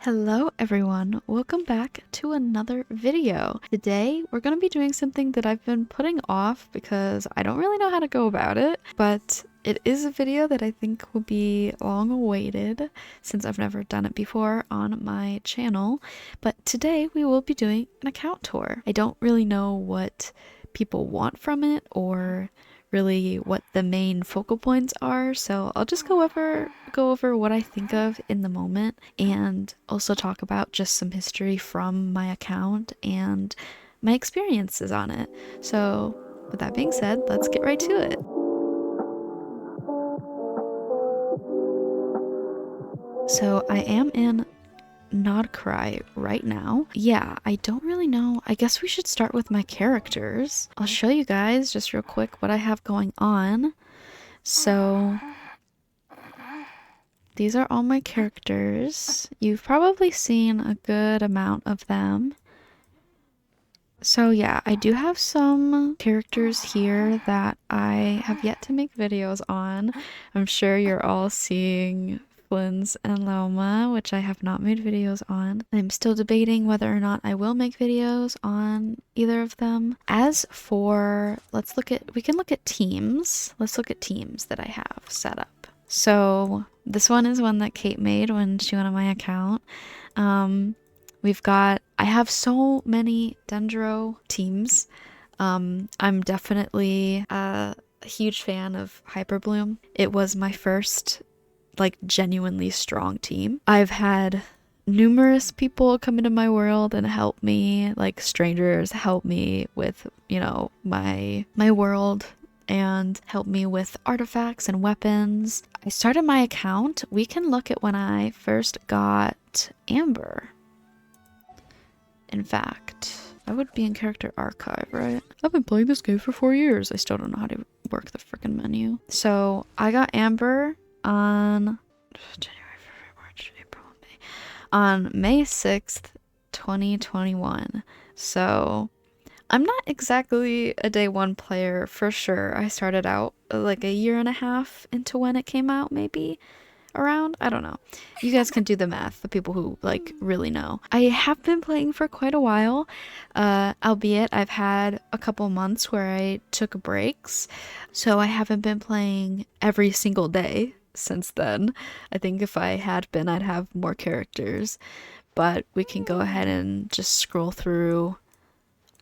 Hello everyone, welcome back to another video. Today we're going to be doing something that I've been putting off because I don't really know how to go about it, but it is a video that I think will be long awaited since I've never done it before on my channel. But today we will be doing an account tour. I don't really know what people want from it or really what the main focal points are, so I'll just go over what I think of in the moment and also talk about just some history from my account and my experiences on it. So with that being said, let's get right to it. So I am in Nodcry right now. Yeah, I don't really know. I guess we should start with my characters. I'll show you guys just real quick what I have going on. So these are all my characters. You've probably seen a good amount of them. So yeah, I do have some characters here that I have yet to make videos on. I'm sure you're all seeing Flynn's and Loma, which I have not made videos on. I'm still debating whether or not I will make videos on either of them. As for, we can look at teams. Let's look at teams that I have set up. So this one is one that Kate made when she went on my account. I have so many Dendro teams. I'm definitely a huge fan of Hyperbloom. It was my first, genuinely strong team. I've had numerous people come into my world and help me, like strangers help me with, my world and help me with artifacts and weapons. I started my account. We can look at when I first got Amber. In fact, I would be in character archive, right? I've been playing this game for 4 years. I still don't know how to work the freaking menu. So I got Amber on January, February, March, April, May. On May 6th, 2021. So I'm not exactly a day one player for sure. I started out like a year and a half into when it came out, maybe around. I don't know. You guys can do the math, the people who really know. I have been playing for quite a while, albeit I've had a couple months where I took breaks, so I haven't been playing every single day since then. I think if I had been, I'd have more characters, but we can go ahead and just scroll through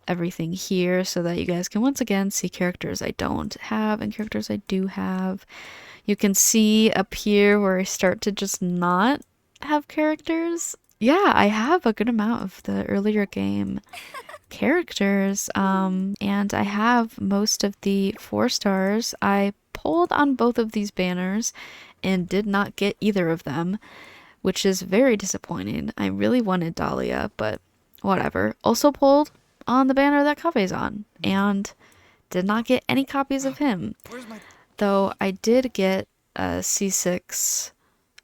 everything here so that you guys can once again see characters I don't have and characters I do have. You can see up here where I start to just not have characters. Yeah, I have a good amount of the earlier game characters, and I have most of the 4 stars. I pulled on both of these banners and did not get either of them, which is very disappointing. I really wanted Dahlia, but whatever. Also pulled on the banner that Kafe's on, and did not get any copies of him. Though I did get a C6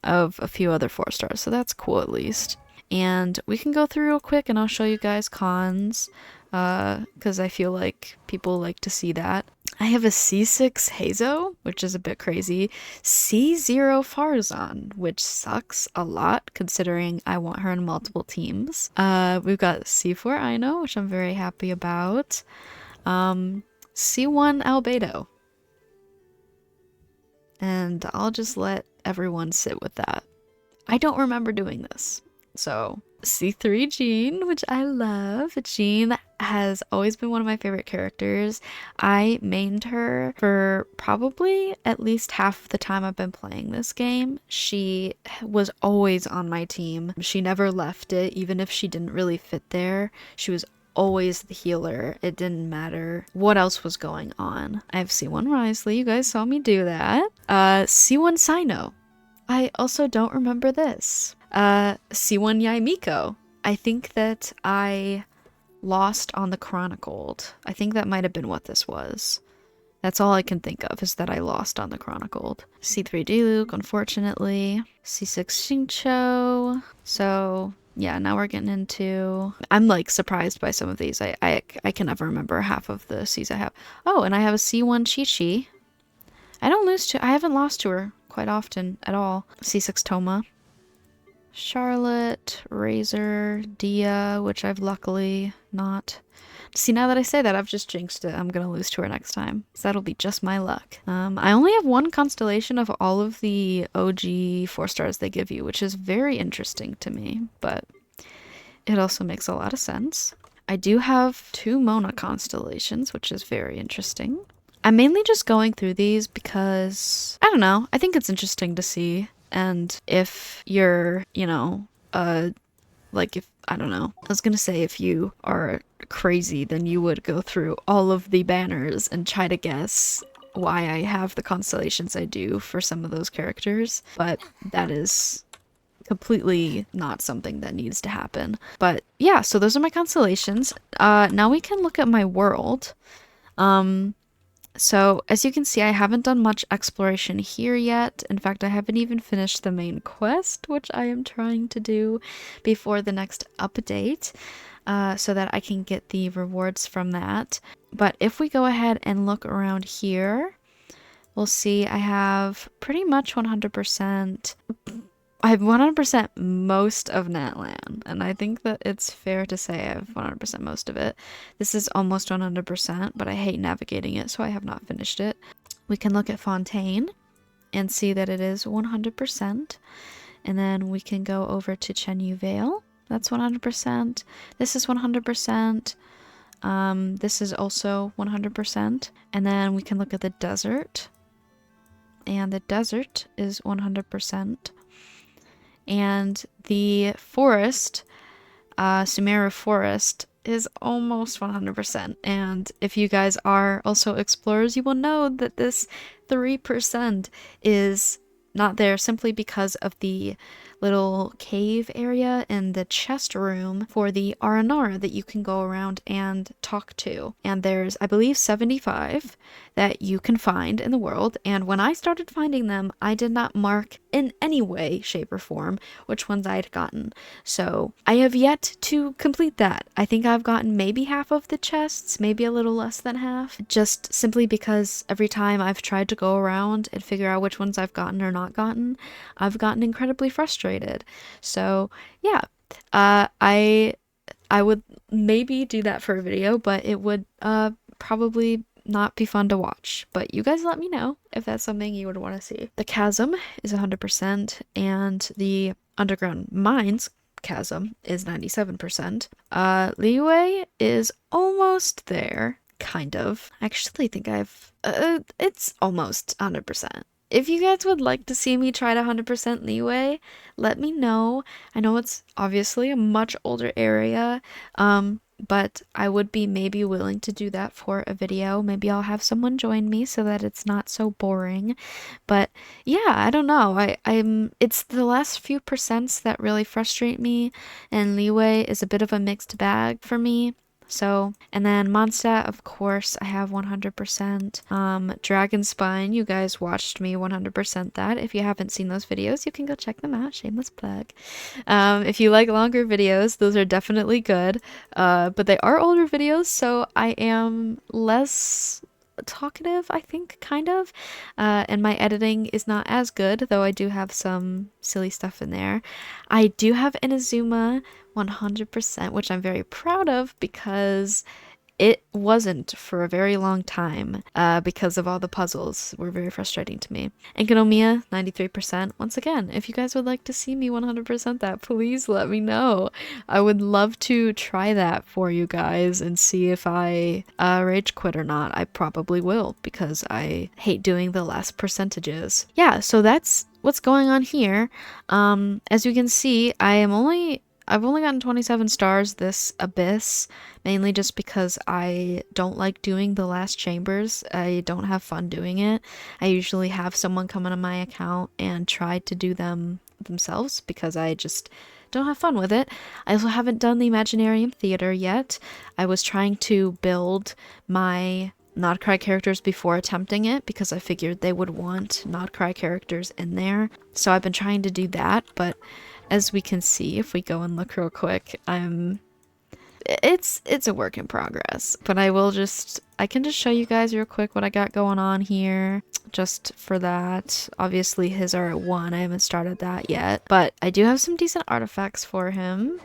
of a few other 4 stars, so that's cool at least. And we can go through real quick and I'll show you guys cons, because I feel like people like to see that. I have a C6 Hazo, which is a bit crazy. C0 Farzan, which sucks a lot considering I want her in multiple teams. We've got C4 Aino, which I'm very happy about. C1 Albedo. And I'll just let everyone sit with that. I don't remember doing this. So C3 Jean, which I love. Jean has always been one of my favorite characters. I mained her for probably at least half of the time I've been playing this game. She was always on my team. She never left it, even if she didn't really fit there. She was always the healer. It didn't matter what else was going on. I have C1 Risley. You guys saw me do that. C1 Sino. I also don't remember this. C1 Yaimiko. I think that I lost on the Chronicled. I think that might have been what this was. That's all I can think of, is that I lost on the Chronicled. C3 Diluc, unfortunately. C6 Xingqiu. So yeah, now we're getting into... I'm surprised by some of these. I can never remember half of the Cs I have. Oh, and I have a C1 Chi-Chi. I haven't lost to her quite often at all. C6 Toma. Charlotte, Razor, Dia, which I've luckily not. See, now that I say that, I've just jinxed it. I'm gonna lose to her next time. So that'll be just my luck. I only have one constellation of all of the OG 4 stars they give you, which is very interesting to me, but it also makes a lot of sense. I do have 2 Mona constellations, which is very interesting. I'm mainly just going through these because, I don't know, I think it's interesting to see. And if you're, you know, like if, I don't know, I was gonna say if you are crazy, then you would go through all of the banners and try to guess why I have the constellations I do for some of those characters. But that is completely not something that needs to happen. But yeah, so those are my constellations. Now we can look at my world. So as you can see, I haven't done much exploration here yet. In fact, I haven't even finished the main quest, which I am trying to do before the next update, so that I can get the rewards from that. But if we go ahead and look around here, we'll see I have pretty much 100%. I have 100% most of Natlan, and I think that it's fair to say I have 100% most of it. This is almost 100%, but I hate navigating it, so I have not finished it. We can look at Fontaine and see that it is 100%, and then we can go over to Chenyu Vale. That's 100%. This is 100%. This is also 100%. And then we can look at the desert, and the desert is 100%. And the forest, Sumeru Forest, is almost 100%. And if you guys are also explorers, you will know that this 3% is not there simply because of the little cave area in the chest room for the Aranara that you can go around and talk to. And there's, I believe, 75 that you can find in the world. And when I started finding them, I did not mark in any way, shape, or form which ones I'd gotten. So I have yet to complete that. I think I've gotten maybe half of the chests, maybe a little less than half, just simply because every time I've tried to go around and figure out which ones I've gotten or not gotten, I've gotten incredibly frustrated. So yeah, I would maybe do that for a video, but it would probably not be fun to watch. But you guys let me know if that's something you would want to see. The chasm is 100%, and the underground mines chasm is 97%. Liyue is almost there, kind of. I actually think it's almost 100%. If you guys would like to see me try to 100% Liyue, let me know. I know it's obviously a much older area, but I would be maybe willing to do that for a video. Maybe I'll have someone join me so that it's not so boring. But yeah, I don't know. It's the last few percents that really frustrate me, and Liyue is a bit of a mixed bag for me. So, and then Mondstadt, of course, I have 100%. Dragon Spine, you guys watched me 100% that. If you haven't seen those videos, you can go check them out. Shameless plug. If you like longer videos, those are definitely good. But they are older videos, so I am less talkative, I think, kind of. And my editing is not as good, though I do have some silly stuff in there. I do have Inazuma 100%, which I'm very proud of because it wasn't for a very long time because of all the puzzles were very frustrating to me. And Genomiya, 93%. Once again, if you guys would like to see me 100% that, please let me know. I would love to try that for you guys and see if I rage quit or not. I probably will because I hate doing the last percentages. Yeah, so that's what's going on here. As you can see, I've only gotten 27 stars this Abyss, mainly just because I don't like doing the last chambers. I don't have fun doing it. I usually have someone come into my account and try to do them themselves because I just don't have fun with it. I also haven't done the Imaginarium Theater yet. I was trying to build my Not Cry characters before attempting it because I figured they would want Not Cry characters in there. So I've been trying to do that, but as we can see, if we go and look real quick, it's a work in progress. But I can just show you guys real quick what I got going on here. just for that. Obviously his are at 1. I haven't started that yet, but I do have some decent artifacts for him.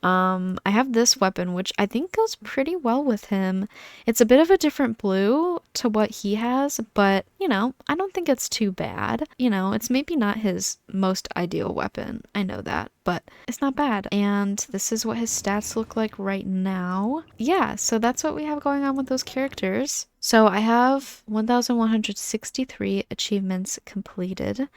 I have this weapon, which I think goes pretty well with him. It's a bit of a different blue to what he has, but, you know, I don't think it's too bad. You know, it's maybe not his most ideal weapon. I know that, but it's not bad. And this is what his stats look like right now. Yeah, so that's what we have going on with those characters. So I have 1,163 achievements completed.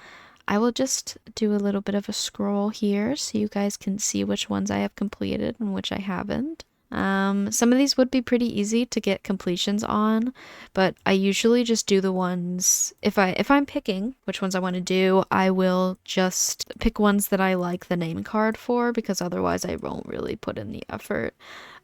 I will just do a little bit of a scroll here so you guys can see which ones I have completed and which I haven't. Some of these would be pretty easy to get completions on, but I usually just do the ones, if I'm picking which ones I want to do, I will just pick ones that I like the name card for, because otherwise I won't really put in the effort.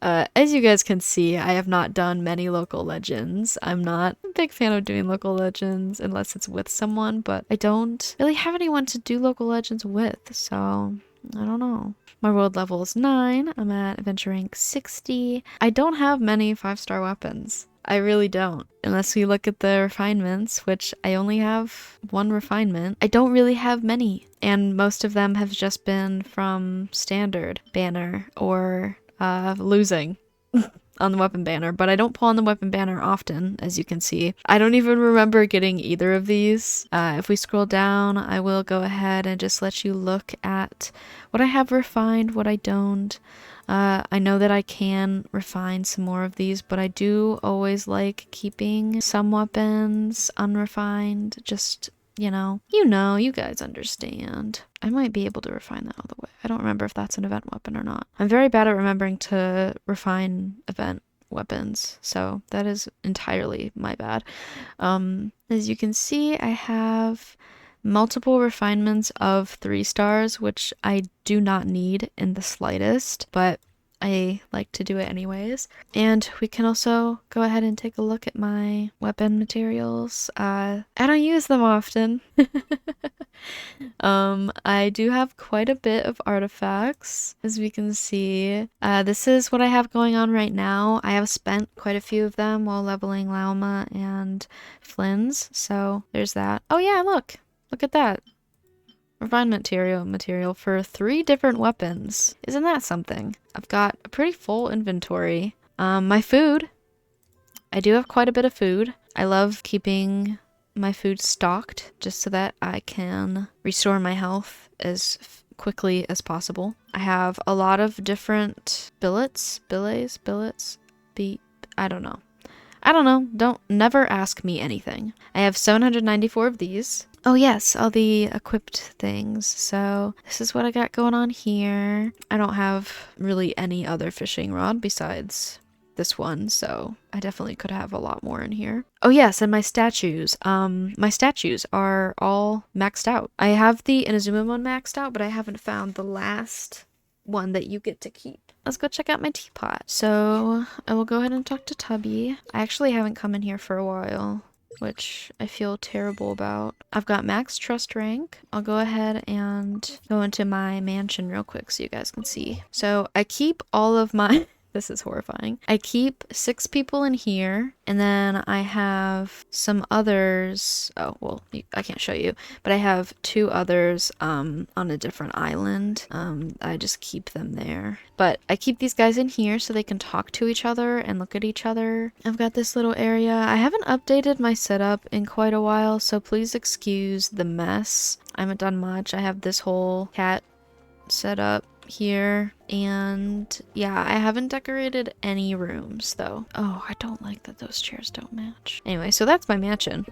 As you guys can see, I have not done many local legends. I'm not a big fan of doing local legends unless it's with someone, but I don't really have anyone to do local legends with, so I don't know. My world level is 9. I'm at adventure rank 60. I don't have many 5-star weapons. I really don't. Unless we look at the refinements, which I only have 1 refinement. I don't really have many. And most of them have just been from standard banner or losing on the weapon banner, but I don't pull on the weapon banner often, as you can see. I don't even remember getting either of these. If we scroll down, I will go ahead and just let you look at what I have refined, what I don't. I know that I can refine some more of these, but I do always like keeping some weapons unrefined, just you guys understand. I might be able to refine that all the way. I don't remember if that's an event weapon or not. I'm very bad at remembering to refine event weapons, so that is entirely my bad. As you can see, I have multiple refinements of 3 stars, which I do not need in the slightest, but I like to do it anyways. And we can also go ahead and take a look at my weapon materials. I don't use them often. I do have quite a bit of artifacts, as we can see. This is what I have going on right now. I have spent quite a few of them while leveling Lauma and Flynn's, so there's that. Oh yeah, look at that. Refinement material for 3 different weapons. Isn't that something? I've got a pretty full inventory. My food. I do have quite a bit of food. I love keeping my food stocked just so that I can restore my health as quickly as possible. I have a lot of different billets. I don't know. Don't never ask me anything. I have 794 of these. Oh yes, all the equipped things. So this is what I got going on here. I don't have really any other fishing rod besides this one, so I definitely could have a lot more in here. Oh yes, and my statues. My statues are all maxed out. I have the Inazuma one maxed out, but I haven't found the last one that you get to keep. Let's go check out my teapot. So I will go ahead and talk to Tubby. I actually haven't come in here for a while, which I feel terrible about. I've got max trust rank. I'll go ahead and go into my mansion real quick so you guys can see. So I keep all of my this is horrifying. I keep 6 people in here, and then I have some others. Oh, well, I can't show you, but I have 2 others on a different island. I just keep them there. But I keep these guys in here so they can talk to each other and look at each other. I've got this little area. I haven't updated my setup in quite a while, so please excuse the mess. I haven't done much. I have this whole cat set up here, and yeah, I haven't decorated any rooms though. Oh, I don't like that those chairs don't match. Anyway, so that's my mansion.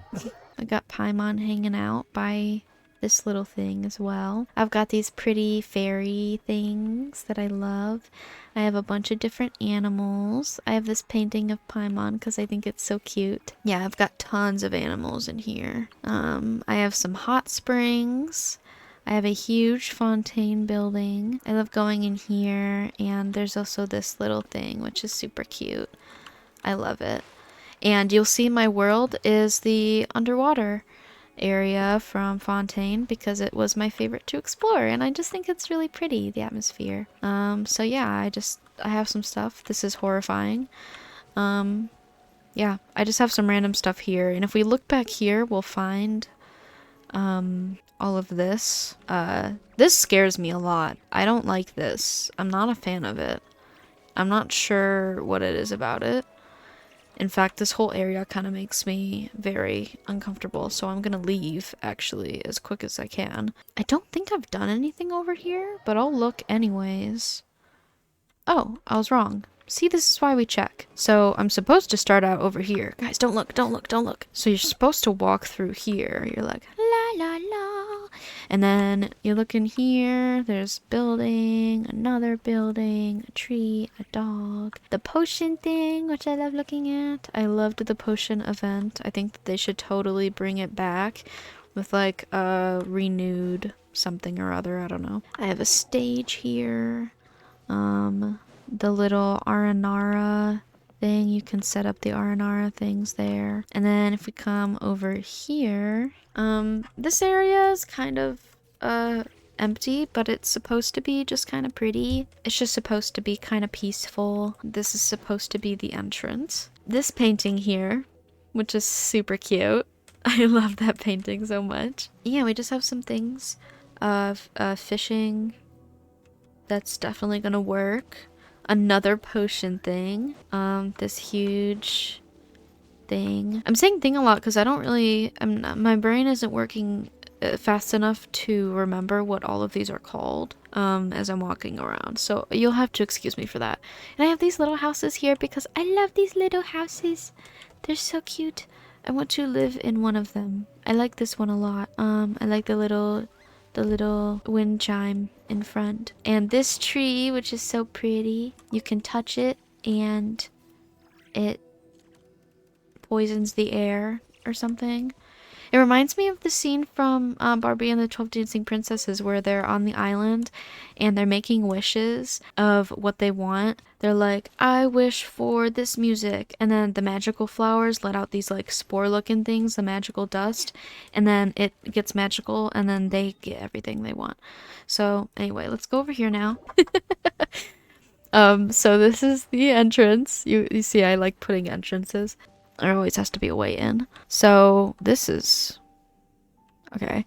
I got Paimon hanging out by this little thing as well. I've got these pretty fairy things that I love. I have a bunch of different animals. I have this painting of Paimon because I think it's so cute. Yeah, I've got tons of animals in here. I have some hot springs. I have a huge fontaine building. I love going in here, and there's also this little thing, which is super cute. I love it. And you'll see my world is the underwater area from Fontaine because it was my favorite to explore, and I just think it's really pretty, the atmosphere. So yeah, I have some stuff. This is horrifying. yeah, I just have some random stuff here. And if we look back here, we'll find all of this. This scares me a lot. I don't like this. I'm not a fan of it. I'm not sure what it is about it. In fact, this whole area kind of makes me very uncomfortable, so I'm gonna leave, actually, as quick as I can. I don't think I've done anything over here, but I'll look anyways. Oh, I was wrong. See, this is why we check. So I'm supposed to start out over here. Guys, don't look, don't look, don't look. So you're supposed to walk through here. You're like, la la la. And then you look in here. There's building, another building, a tree, a dog. The potion thing, which I love looking at. I loved the potion event. I think that they should totally bring it back with like a renewed something or other. I don't know. I have a stage here. The little Aranara thing, you can set up the Aranara things there. And then if we come over here, this area is kind of empty, but it's supposed to be just kind of pretty. It's just supposed to be kind of peaceful. This is supposed to be the entrance. This painting here, which is super cute. I love that painting so much. Yeah, we just have some things of fishing. That's definitely gonna work. Another potion thing. This huge thing. I'm saying thing a lot because I don't really, my brain isn't working fast enough to remember what all of these are called as I'm walking around. So you'll have to excuse me for that. And I have these little houses here because I love these little houses. They're so cute. I want to live in one of them. I like this one a lot. I like the little wind chime in front. And this tree, which is so pretty, you can touch it and it poisons the air or something. It reminds me of the scene from Barbie and the 12 Dancing Princesses where they're on the island and they're making wishes of what they want. They're like, I wish for this music. And then the magical flowers let out these like spore looking things, the magical dust. And then it gets magical and then they get everything they want. So anyway, let's go over here now. So this is the entrance. You see I like putting entrances. There always has to be a way in. So this is okay.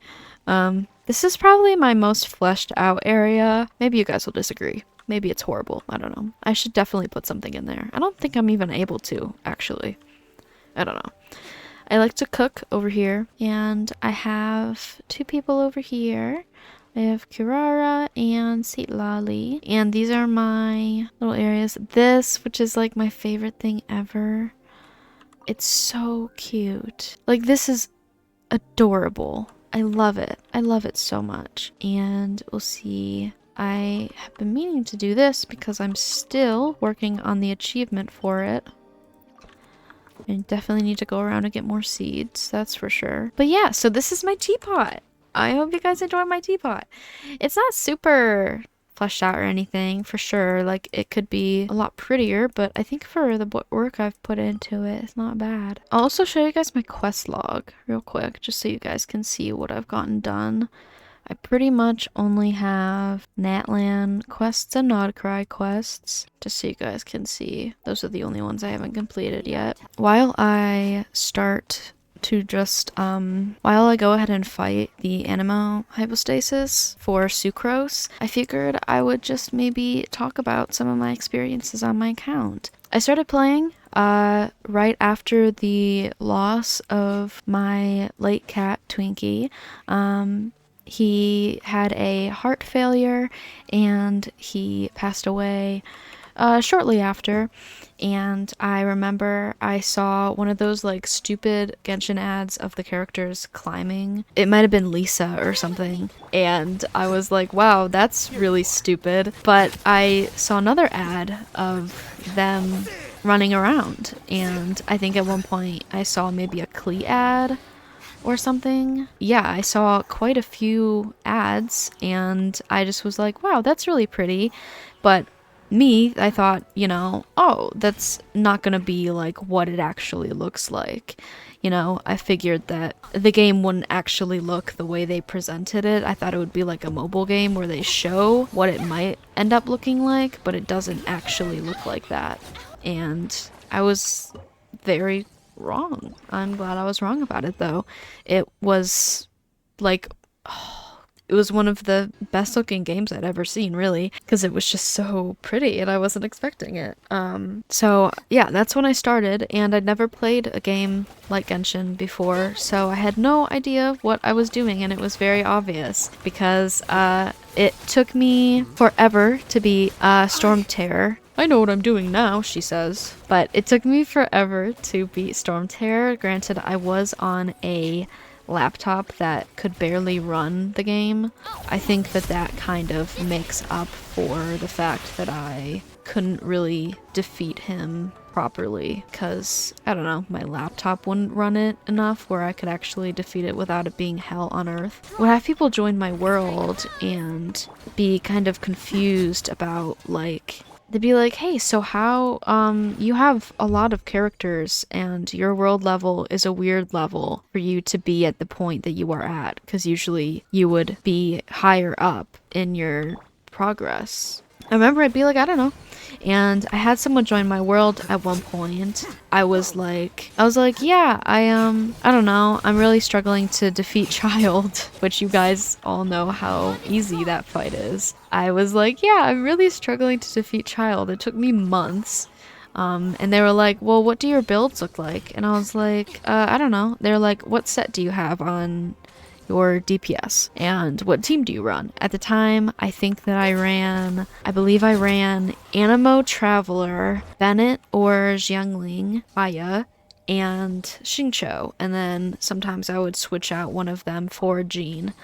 This is probably my most fleshed out area. Maybe you guys will disagree. Maybe it's horrible. I don't know. I should definitely put something in there. I don't think I'm even able to, actually. I don't know. I like to cook over here. And I have two people over here. I have Kirara and Sitlali. And these are my little areas. This, which is like my favorite thing ever. It's so cute. Like, this is adorable. I love it. I love it so much. And we'll see. I have been meaning to do this because I'm still working on the achievement for it. I definitely need to go around and get more seeds, that's for sure. But yeah, so this is my teapot. I hope you guys enjoy my teapot. It's not super fleshed out or anything, for sure. Like, it could be a lot prettier, but I think for the work I've put into it, it's not bad. I'll also show you guys my quest log real quick, just so you guys can see what I've gotten done. I pretty much only have Natlan quests and Nodcry quests, just so you guys can see. Those are the only ones I haven't completed yet. While I start to just, while I go ahead and fight the Animo hypostasis for Sucrose, I figured I would just maybe talk about some of my experiences on my account. I started playing right after the loss of my late cat, Twinkie. He had a heart failure and he passed away shortly after. And I remember I saw one of those like stupid Genshin ads of the characters climbing. It might have been Lisa or something. And I was like, wow, that's really stupid. But I saw another ad of them running around. And I think at one point I saw maybe a Klee ad or something. Yeah, I saw quite a few ads and I just was like, wow, that's really pretty. But me, I thought, you know, oh, that's not gonna be like what it actually looks like. You know, I figured that the game wouldn't actually look the way they presented it. I thought it would be like a mobile game where they show what it might end up looking like, but it doesn't actually look like that. And I was very wrong. I'm glad I was wrong about it, though. It was like, it was one of the best looking games I'd ever seen, really, because it was just so pretty and I wasn't expecting it. So yeah, that's when I started, and I'd never played a game like Genshin before, so I had no idea what I was doing, and it was very obvious because it took me forever to be Storm Terror. I know what I'm doing now, she says. But it took me forever to beat Storm Terror. Granted, I was on a laptop that could barely run the game. I think that that kind of makes up for the fact that I couldn't really defeat him properly because, I don't know, my laptop wouldn't run it enough where I could actually defeat it without it being hell on earth. When I have people join my world and be kind of confused about, like, they'd be like, hey, so how, you have a lot of characters and your world level is a weird level for you to be at the point that you are at, because usually you would be higher up in your progress. I remember I'd be like, I don't know. And I had someone join my world at one point. I was like, yeah, I don't know. I'm really struggling to defeat Child, which you guys all know how easy that fight is. I was like, yeah, I'm really struggling to defeat Child. It took me months. And they were like, well, what do your builds look like? And I was like, I don't know. They're like, what set do you have on your DPS and what team do you run? At the time, I think that I believe I ran Animo Traveler, Bennett or Xiangling, Aya, and Xingqiu, and then sometimes I would switch out one of them for Jean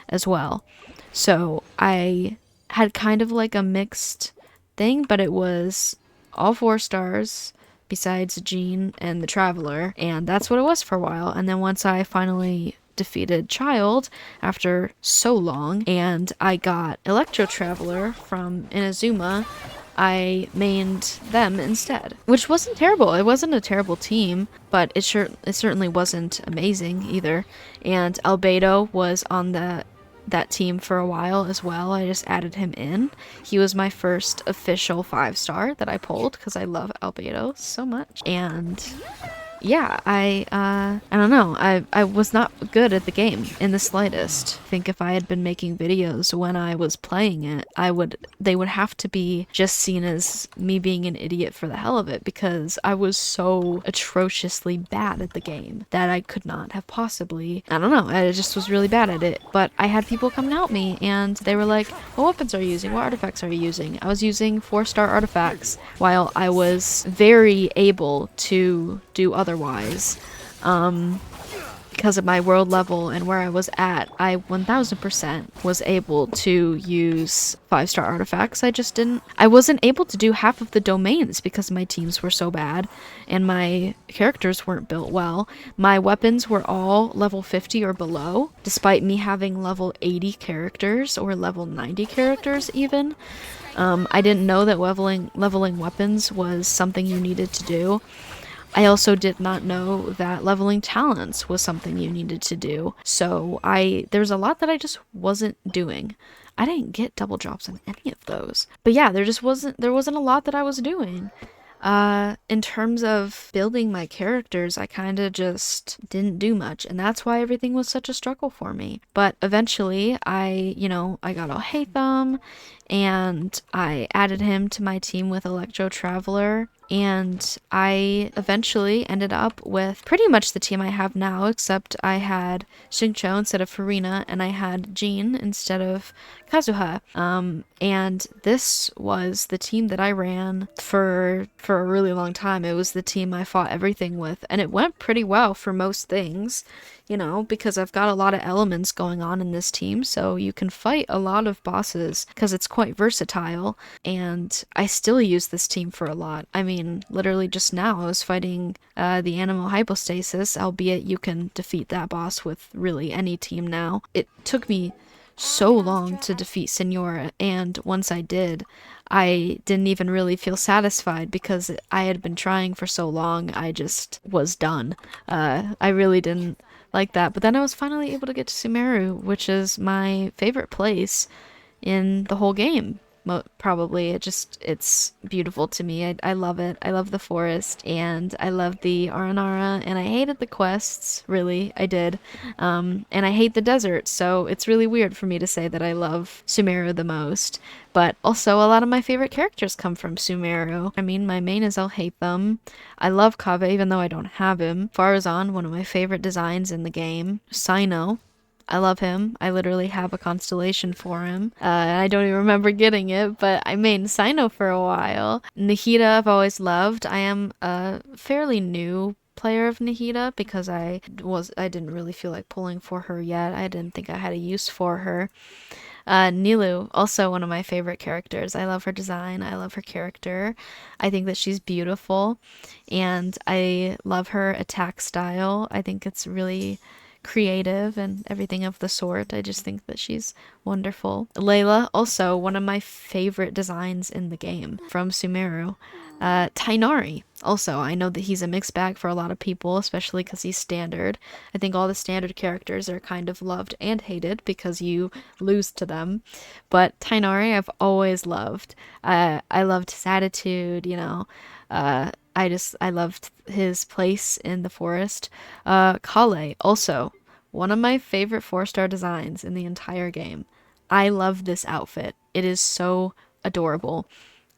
as well. So I had kind of like a mixed thing, but it was all 4 stars besides Jean and the Traveler, and that's what it was for a while. And then once I finally defeated Child after so long and I got Electro Traveler from Inazuma, I mained them instead, which wasn't terrible. It wasn't a terrible team, but it certainly wasn't amazing either. And Albedo was on that team for a while as well. I just added him in. He was my first official 5-star that I pulled because I love Albedo so much. And yeah, I don't know. I was not good at the game in the slightest. I think if I had been making videos when I was playing it, they would have to be just seen as me being an idiot for the hell of it, because I was so atrociously bad at the game that I could not have possibly, I don't know, I just was really bad at it. But I had people come and help me, and they were like, what weapons are you using? What artifacts are you using? I was using 4-star artifacts while I was very able to do otherwise. Because of my world level and where I was at, I 1000% was able to use 5-star artifacts. I wasn't able to do half of the domains because my teams were so bad and my characters weren't built well. My weapons were all level 50 or below, despite me having level 80 characters or level 90 characters even. I didn't know that leveling weapons was something you needed to do. I also did not know that leveling talents was something you needed to do. So there's a lot that I just wasn't doing. I didn't get double drops on any of those. But yeah, there wasn't a lot that I was doing. In terms of building my characters, I kind of just didn't do much, and that's why everything was such a struggle for me. But eventually, I got Al-Haytham, and I added him to my team with Electro Traveler, and I eventually ended up with pretty much the team I have now, except I had Xingqiu instead of Farina, and I had Jean instead of Kazuha. And this was the team that I ran for a really long time. It was the team I fought everything with, and it went pretty well for most things, because I've got a lot of elements going on in this team, so you can fight a lot of bosses because it's quite versatile, and I still use this team for a lot. I mean, literally just now I was fighting the Animal Hypostasis, albeit you can defeat that boss with really any team now. It took me so long to defeat Senora, and once I did, I didn't even really feel satisfied because I had been trying for so long. I just was done. I really didn't like that. But then I was finally able to get to Sumeru, which is my favorite place in the whole game, probably. It's beautiful to me. I love it. I love the forest, and I love the Aranara, and I hated the quests, really. I did. And I hate the desert, so it's really weird for me to say that I love Sumeru the most. But also, a lot of my favorite characters come from Sumeru. I mean, my main is I'll hate them. I love Kaveh, even though I don't have him. Farazan, one of my favorite designs in the game. Sino, I love him. I literally have a constellation for him. I don't even remember getting it, but I made Sino for a while. Nahida I've always loved. I am a fairly new player of Nahida because I didn't really feel like pulling for her yet. I didn't think I had a use for her. Nilu, also one of my favorite characters. I love her design. I love her character. I think that she's beautiful, and I love her attack style. I think it's really creative and everything of the sort. I just think that she's wonderful. Layla, also one of my favorite designs in the game from Sumeru. Tainari, also, I know that he's a mixed bag for a lot of people, especially because he's standard. I think all the standard characters are kind of loved and hated because you lose to them. But Tainari, I've always loved. I loved his attitude, you know. I loved his place in the forest. Kale, also one of my favorite 4-star designs in the entire game. I love this outfit. It is so adorable.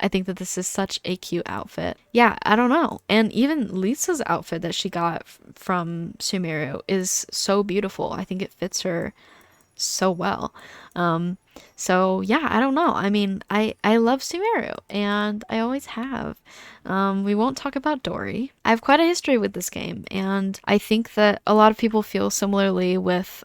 I think that this is such a cute outfit. Yeah, I don't know. And even Lisa's outfit that she got from Sumeru is so beautiful. I think it fits her so well. So yeah, I don't know. I mean, I love Sumeru, and I always have. We won't talk about Dory. I have quite a history with this game, and I think that a lot of people feel similarly with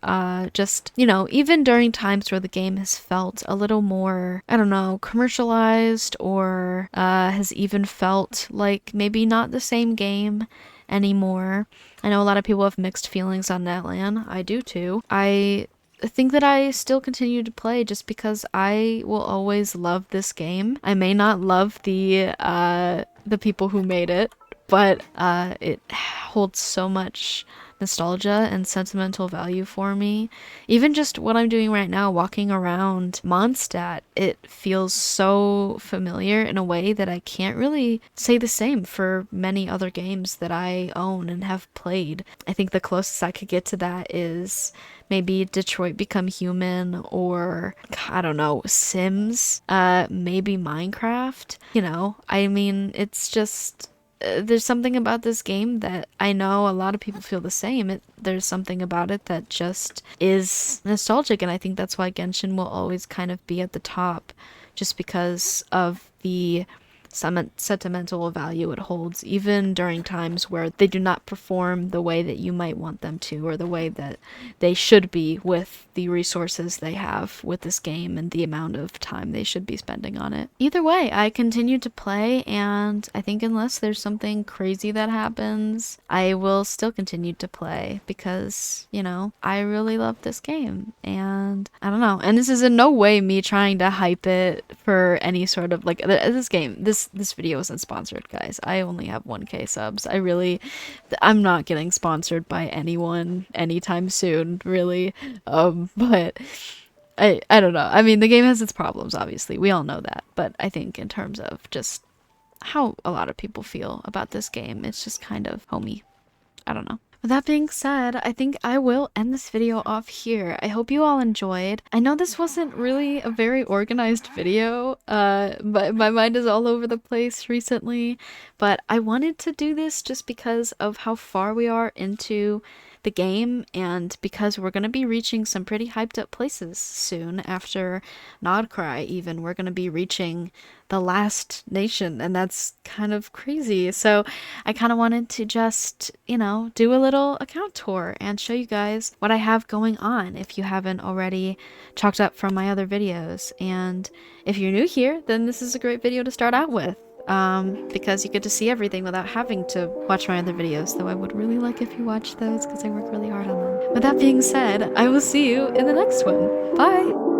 just, you know, even during times where the game has felt a little more, I don't know, commercialized, or has even felt like maybe not the same game anymore. I know a lot of people have mixed feelings on Netland. I do too. I think that I still continue to play just because I will always love this game. I may not love the people who made it, but it holds so much nostalgia and sentimental value for me. Even just what I'm doing right now, walking around Mondstadt, it feels so familiar in a way that I can't really say the same for many other games that I own and have played. I think the closest I could get to that is maybe Detroit Become Human, or I don't know, Sims, maybe Minecraft. You know, I mean, it's just there's something about this game that I know a lot of people feel the same. There's something about it that just is nostalgic, and I think that's why Genshin will always kind of be at the top, just because of the sentimental value it holds, even during times where they do not perform the way that you might want them to, or the way that they should be with the resources they have with this game and the amount of time they should be spending on it. Either way, I continue to play, and I think unless there's something crazy that happens, I will still continue to play because, you know, I really love this game, and I don't know. And this is in no way me trying to hype it for any sort of, like, this game, this video isn't sponsored, guys. I only have 1K subs. I'm not getting sponsored by anyone anytime soon, really. But I don't know. I mean, the game has its problems, obviously. We all know that. But I think in terms of just how a lot of people feel about this game, it's just kind of homey. I don't know. With that being said, I think I will end this video off here. I hope you all enjoyed. I know this wasn't really a very organized video, but my mind is all over the place recently, but I wanted to do this just because of how far we are into the game, and because we're going to be reaching some pretty hyped up places soon. After Nodcry, even, we're going to be reaching the last nation, and that's kind of crazy. So I kind of wanted to just, you know, do a little account tour and show you guys what I have going on, if you haven't already chalked up from my other videos. And if you're new here, then this is a great video to start out with. Because you get to see everything without having to watch my other videos, though I would really like if you watch those because I work really hard on them. With that being said, I will see you in the next one. Bye!